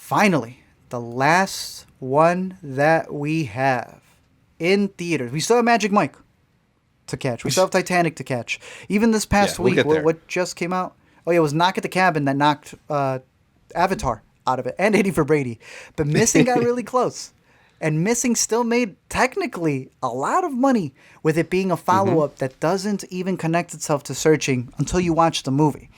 finally, the last one that we have in theaters. We still have Magic Mike to catch. We still have Titanic to catch. Even this past We'll week, get there. what just came out? Oh yeah, it was Knock at the Cabin that knocked Avatar out of it, and 80 for Brady. But Missing got really close. And Missing still made technically a lot of money with it being a follow up that doesn't even connect itself to Searching until you watch the movie.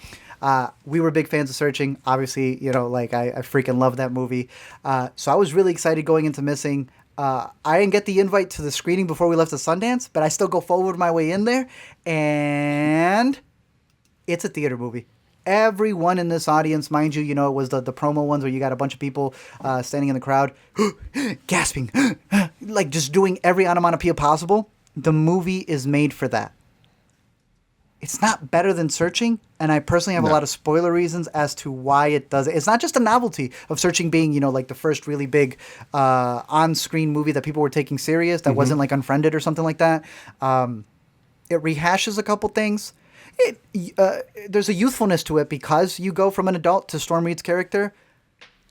We were big fans of Searching. Obviously, like I freaking love that movie. So I was really excited going into Missing. I didn't get the invite to the screening before we left to Sundance, but I still go forward my way in there. And it's a theater movie. Everyone in this audience, mind you, it was the promo ones where you got a bunch of people standing in the crowd, gasping, like just doing every onomatopoeia possible. The movie is made for that. It's not better than Searching, and I personally have a lot of spoiler reasons as to why it does it. It's not just a novelty of Searching being, like the first really big on-screen movie that people were taking serious, that wasn't like Unfriended or something like that. It rehashes a couple things. There's a youthfulness to it because you go from an adult to Storm Reed's character.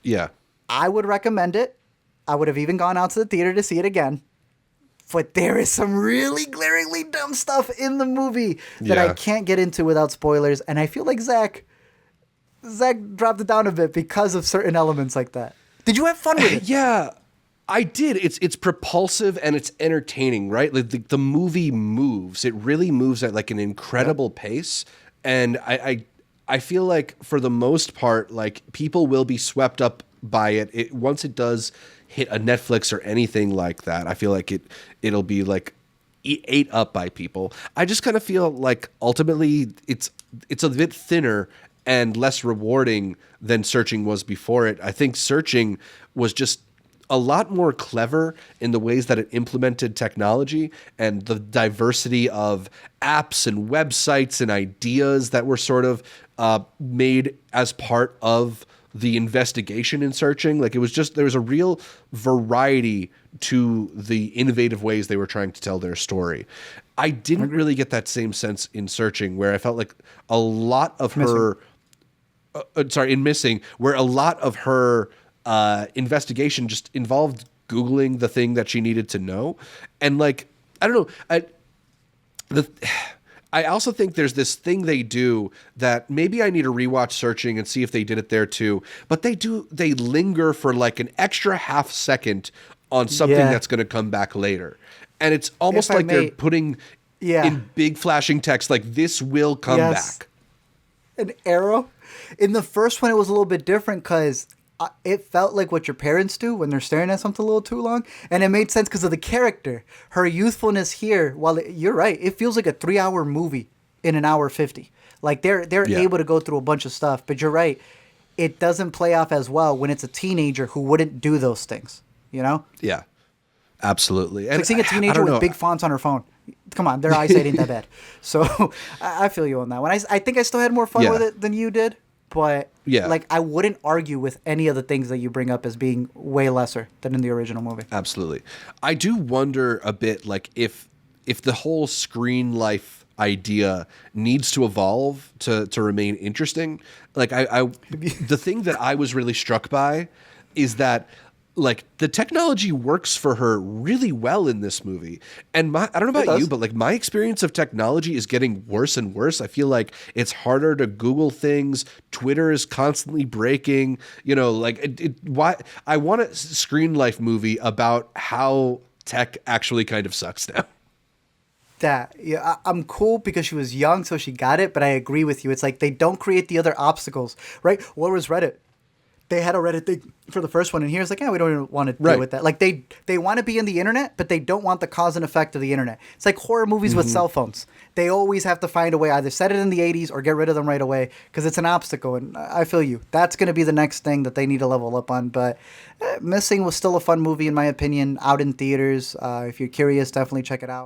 Yeah. I would recommend it. I would have even gone out to the theater to see it again. But there is some really glaringly dumb stuff in the movie that I can't get into without spoilers. And I feel like Zach dropped it down a bit because of certain elements like that. Did you have fun with it? Yeah, I did. It's propulsive and it's entertaining, right? Like the movie moves. It really moves at like an incredible pace. And I feel like for the most part, like people will be swept up by it. Once it does hit a Netflix or anything like that, I feel like it'll be like ate up by people. I just kind of feel like ultimately it's a bit thinner and less rewarding than Searching was before it. I think Searching was just a lot more clever in the ways that it implemented technology and the diversity of apps and websites and ideas that were sort of made as part of the investigation in Searching. Like there was a real variety to the innovative ways they were trying to tell their story. I didn't really get that same sense in Searching, where I felt like a lot of her, in Missing, where a lot of her investigation just involved Googling the thing that she needed to know. And like, I don't know, I also think there's this thing they do that maybe I need to rewatch Searching and see if they did it there too. But they linger for like an extra half second on something that's going to come back later. And it's almost like they're putting in big flashing text, like this will come back. An arrow. In the first one, it was a little bit different because it felt like what your parents do when they're staring at something a little too long. And it made sense because of the character. Her youthfulness here, you're right, it feels like a 3-hour movie in an hour 50. Like they're able to go through a bunch of stuff. But you're right, it doesn't play off as well when it's a teenager who wouldn't do those things, Yeah, absolutely. It's like seeing a teenager with big fonts on her phone. Come on, their eyesight ain't that bad. So I feel you on that one. I think I still had more fun with it than you did. But like I wouldn't argue with any of the things that you bring up as being way lesser than in the original movie. Absolutely. I do wonder a bit like if the whole screen life idea needs to evolve to remain interesting. Like the thing that I was really struck by is that like the technology works for her really well in this movie. And I don't know about you, but like my experience of technology is getting worse and worse. I feel like it's harder to Google things. Twitter is constantly breaking, why I want a screen life movie about how tech actually kind of sucks now. I'm cool because she was young, so she got it. But I agree with you. It's like they don't create the other obstacles, right? What was Reddit? They had a Reddit thing for the first one, and here's like, we don't even want to deal with that. Like they want to be in the internet, but they don't want the cause and effect of the internet. It's like horror movies with cell phones. They always have to find a way, either set it in the 80s or get rid of them right away because it's an obstacle. And I feel you. That's going to be the next thing that they need to level up on. But Missing was still a fun movie in my opinion, out in theaters. If you're curious, definitely check it out.